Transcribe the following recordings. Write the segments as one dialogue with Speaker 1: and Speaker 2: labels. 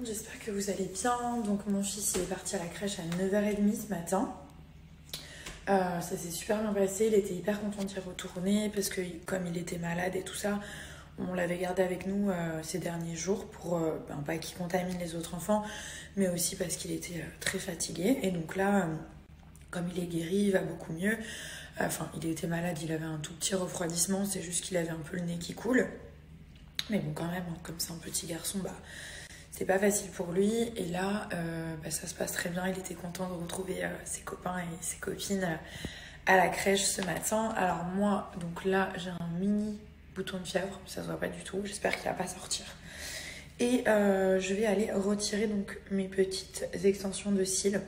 Speaker 1: j'espère que vous allez bien. Donc mon fils il est parti à la crèche à 9h30 ce matin. Ça s'est super bien passé, il était hyper content d'y retourner parce que comme il était malade et tout ça, on l'avait gardé avec nous ces derniers jours pour pas qu'il contamine les autres enfants, mais aussi parce qu'il était très fatigué. Et donc là, comme il est guéri, il va beaucoup mieux. Enfin, il était malade, il avait un tout petit refroidissement, c'est juste qu'il avait un peu le nez qui coule. Mais bon, quand même, comme c'est un petit garçon, c'est pas facile pour lui. Et là, ça se passe très bien. Il était content de retrouver ses copains et ses copines à la crèche ce matin. Alors moi, donc là, j'ai un mini bouton de fièvre. Ça se voit pas du tout. J'espère qu'il va pas sortir. Et je vais aller retirer donc mes petites extensions de cils.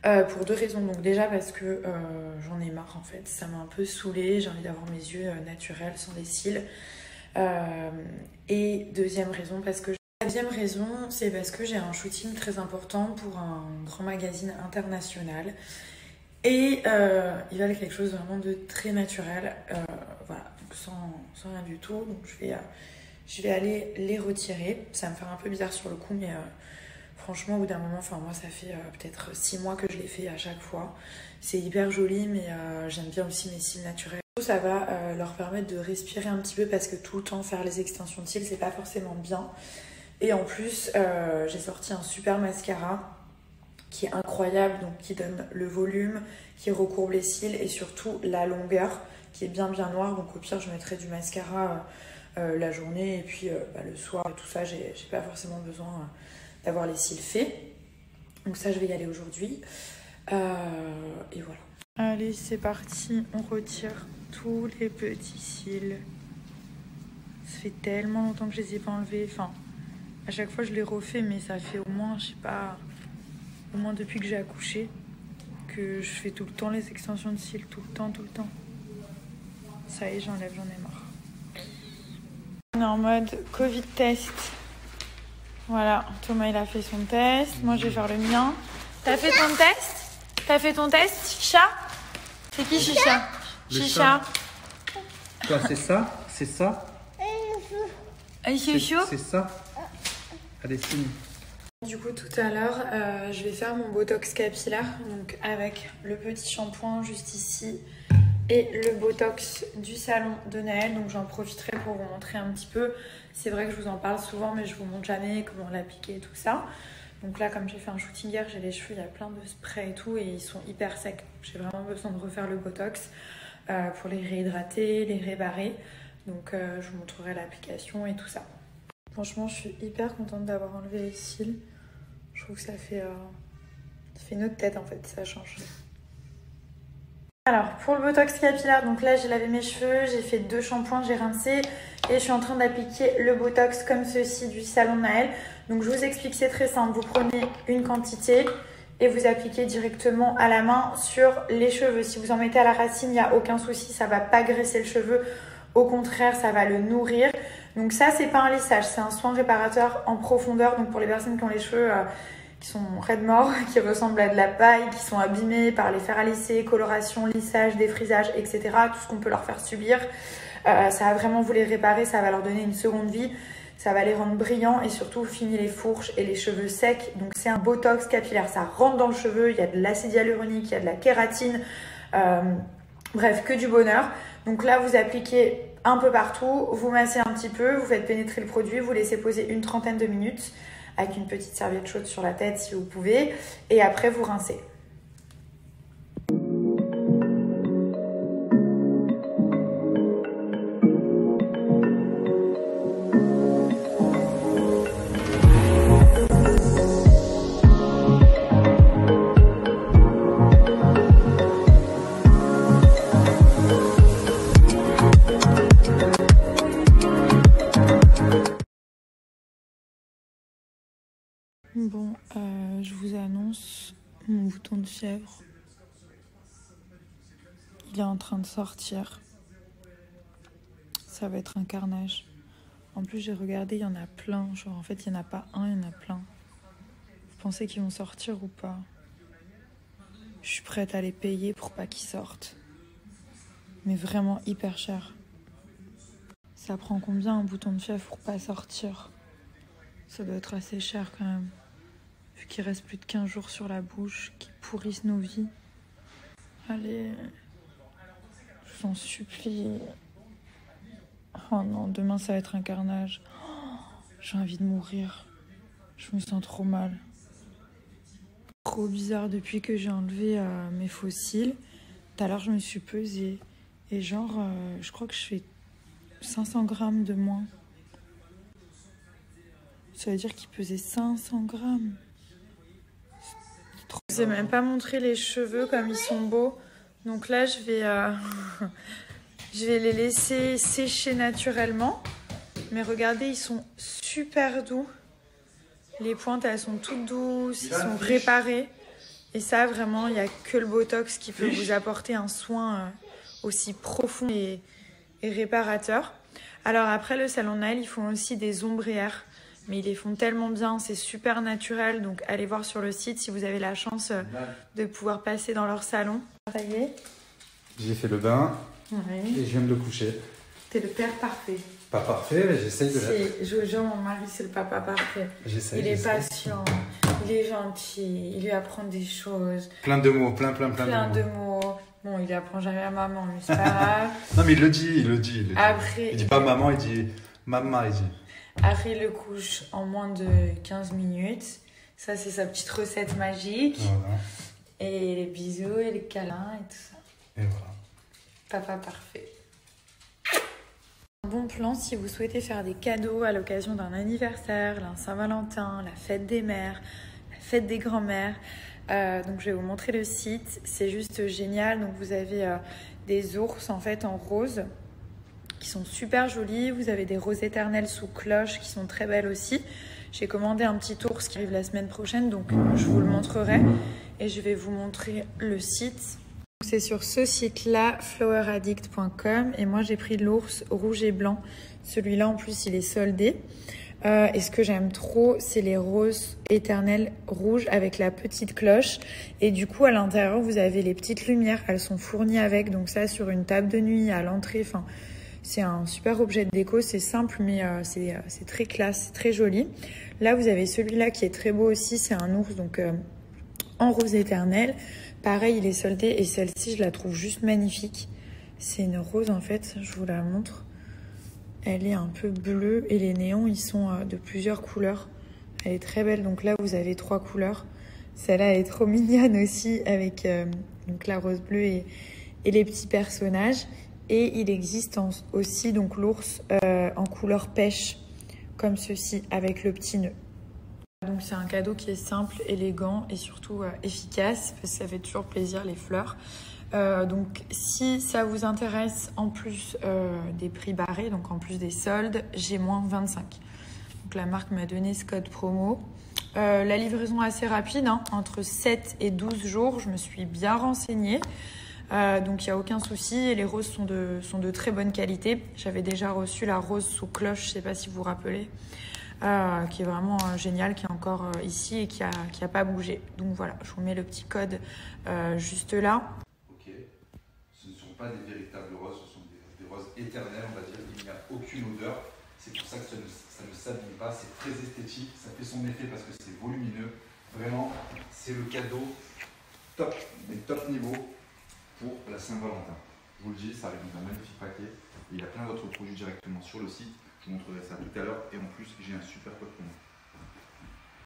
Speaker 1: Pour deux raisons. Donc déjà parce que j'en ai marre en fait. Ça m'a un peu saoulée. J'ai envie d'avoir mes yeux naturels sans des cils. Et deuxième raison, la deuxième raison, c'est parce que j'ai un shooting très important pour un grand magazine international. Et ils veulent quelque chose vraiment de très naturel. Voilà, donc sans rien du tout. Donc je vais aller les retirer. Ça va me faire un peu bizarre sur le coup, mais franchement, au bout d'un moment, moi, ça fait peut-être 6 mois que je les fais à chaque fois. C'est hyper joli, mais j'aime bien aussi mes cils naturels. Ça va leur permettre de respirer un petit peu parce que tout le temps faire les extensions de cils, c'est pas forcément bien. Et en plus, j'ai sorti un super mascara qui est incroyable, donc qui donne le volume, qui recourbe les cils et surtout la longueur qui est bien noire. Donc au pire, je mettrai du mascara la journée et puis le soir et tout ça, j'ai pas forcément besoin d'avoir les cils faits. Donc ça, je vais y aller aujourd'hui. Et voilà. Allez, c'est parti, on retire tous les petits cils. Ça fait tellement longtemps que je les ai pas enlevés. Enfin, à chaque fois je les refais, mais ça fait au moins, je sais pas, au moins depuis que j'ai accouché, que je fais tout le temps les extensions de cils, tout le temps. Ça y est, j'enlève, j'en ai marre. On est en mode Covid test. Voilà, Thomas il a fait son test, moi je vais faire le mien. T'as fait ton test? T'as fait ton test, Chicha? C'est qui Chicha? Chicha.
Speaker 2: Toi, c'est ça? C'est ça? C'est ça? Allez, signe.
Speaker 1: Du coup, tout à l'heure, je vais faire mon botox capillaire, donc avec le petit shampoing juste ici et le botox du salon de Naël. Donc j'en profiterai pour vous montrer un petit peu. C'est vrai que je vous en parle souvent, mais je vous montre jamais comment l'appliquer et tout ça. Donc là, comme j'ai fait un shooting hier, j'ai les cheveux, il y a plein de sprays et tout, et ils sont hyper secs. J'ai vraiment besoin de refaire le botox pour les réhydrater, les réparer. Donc je vous montrerai l'application et tout ça. Franchement, je suis hyper contente d'avoir enlevé les cils. Je trouve que ça fait une autre tête en fait, ça change. Alors, pour le botox capillaire, donc là j'ai lavé mes cheveux, j'ai fait 2 shampoings, j'ai rincé et je suis en train d'appliquer le botox comme ceci du salon Naël. Donc je vous explique, c'est très simple, vous prenez une quantité et vous appliquez directement à la main sur les cheveux. Si vous en mettez à la racine, il n'y a aucun souci, ça ne va pas graisser le cheveu, au contraire ça va le nourrir. Donc ça c'est pas un lissage, c'est un soin réparateur en profondeur, donc pour les personnes qui ont les cheveux qui sont raides morts, qui ressemblent à de la paille, qui sont abîmés par les fers à lisser, coloration, lissage, défrisage, etc. Tout ce qu'on peut leur faire subir. Ça va vraiment vous les réparer, ça va leur donner une seconde vie, ça va les rendre brillants et surtout finir les fourches et les cheveux secs. Donc c'est un botox capillaire, ça rentre dans le cheveu, il y a de l'acide hyaluronique, il y a de la kératine, bref, que du bonheur. Donc là vous appliquez un peu partout, vous massez un petit peu, vous faites pénétrer le produit, vous laissez poser une trentaine de minutes avec une petite serviette chaude sur la tête si vous pouvez, et après vous rincez. Bon, je vous annonce mon bouton de fièvre. Il est en train de sortir. Ça va être un carnage. En plus, j'ai regardé, il y en a plein. Genre, en fait, il n'y en a pas un, il y en a plein. Vous pensez qu'ils vont sortir ou pas? Je suis prête à les payer pour pas qu'ils sortent. Mais vraiment hyper cher. Ça prend combien un bouton de fièvre pour pas sortir? Ça doit être assez cher quand même. Vu qu'il reste plus de 15 jours sur la bouche, qui pourrissent nos vies. Allez, je vous en supplie. Oh non, demain ça va être un carnage. Oh, j'ai envie de mourir. Je me sens trop mal. Trop bizarre depuis que j'ai enlevé mes fossiles. Tout à l'heure, je me suis pesée. Et genre, je crois que je fais 500 grammes de moins. Ça veut dire qu'il pesait 500 grammes. Je vous ai même pas montré les cheveux comme ils sont beaux. Donc là, je vais les laisser sécher naturellement. Mais regardez, ils sont super doux. Les pointes, elles sont toutes douces, ils sont réparés. Et ça, vraiment, il n'y a que le Botox qui peut vous apporter un soin aussi profond et réparateur. Alors après, le salon Naël, ils font aussi des ombrières. Mais ils les font tellement bien, c'est super naturel. Donc allez voir sur le site si vous avez la chance de pouvoir passer dans leur salon. Ça y est.
Speaker 2: J'ai fait le bain et je viens de le coucher.
Speaker 1: T'es le père parfait.
Speaker 2: Pas parfait, mais j'essaye de l'être.
Speaker 1: Jojo, mon mari, c'est le papa parfait. Il est patient, il est gentil, il lui apprend des choses.
Speaker 2: Plein de mots, plein
Speaker 1: de mots. Bon, il apprend jamais à maman, mais c'est pas grave.
Speaker 2: Non, mais il le dit.
Speaker 1: Après,
Speaker 2: il dit pas maman, il dit maman, il dit.
Speaker 1: Après, il le couche en moins de 15 minutes. Ça, c'est sa petite recette magique.
Speaker 2: Voilà.
Speaker 1: Et les bisous et les câlins et tout ça.
Speaker 2: Et voilà.
Speaker 1: Papa parfait. Un bon plan si vous souhaitez faire des cadeaux à l'occasion d'un anniversaire, la Saint-Valentin, la fête des mères, la fête des grands-mères. Donc je vais vous montrer le site, c'est juste génial. Donc vous avez des ours en fait en rose qui sont super jolis. Vous avez des roses éternelles sous cloche qui sont très belles aussi. J'ai commandé un petit ours qui arrive la semaine prochaine, donc je vous le montrerai. Et je vais vous montrer le site. C'est sur ce site-là, floweraddict.com. Et moi, j'ai pris l'ours rouge et blanc. Celui-là, en plus, il est soldé. Et ce que j'aime trop, c'est les roses éternelles rouges avec la petite cloche. Et du coup, à l'intérieur, vous avez les petites lumières. Elles sont fournies avec. Donc ça, sur une table de nuit, à l'entrée. Enfin, c'est un super objet de déco. C'est simple, mais c'est très classe, c'est très joli. Là, vous avez celui-là qui est très beau aussi. C'est un ours donc en rose éternelle. Pareil, il est soldé. Et celle-ci, je la trouve juste magnifique. C'est une rose, en fait. Je vous la montre. Elle est un peu bleue et les néons, ils sont de plusieurs couleurs. Elle est très belle. Donc là, vous avez 3 couleurs. Celle-là, elle est trop mignonne aussi avec donc la rose bleue et les petits personnages. Et il existe aussi donc l'ours en couleur pêche, comme ceci, avec le petit nœud. Donc c'est un cadeau qui est simple, élégant et surtout efficace, parce que ça fait toujours plaisir les fleurs. Donc si ça vous intéresse, en plus des prix barrés, donc en plus des soldes, j'ai moins 25. Donc la marque m'a donné ce code promo. La livraison assez rapide, hein, entre 7 et 12 jours, je me suis bien renseignée. Donc il n'y a aucun souci et les roses sont de très bonne qualité. J'avais déjà reçu la rose sous cloche, je ne sais pas si vous vous rappelez, qui est vraiment géniale, qui est encore ici et qui a pas bougé. Donc voilà, je vous mets le petit code juste là.
Speaker 3: Ce ne sont pas des véritables roses, ce sont des roses éternelles, on va dire. Il n'y a aucune odeur. C'est pour ça que ça ne s'abîme pas. C'est très esthétique. Ça fait son effet parce que c'est volumineux. Vraiment, c'est le cadeau top, mais top niveau pour la Saint-Valentin. Je vous le dis, ça arrive dans un magnifique paquet. Et il y a plein d'autres produits directement sur le site. Je vous montrerai ça tout à l'heure. Et en plus, j'ai un super code pour moi.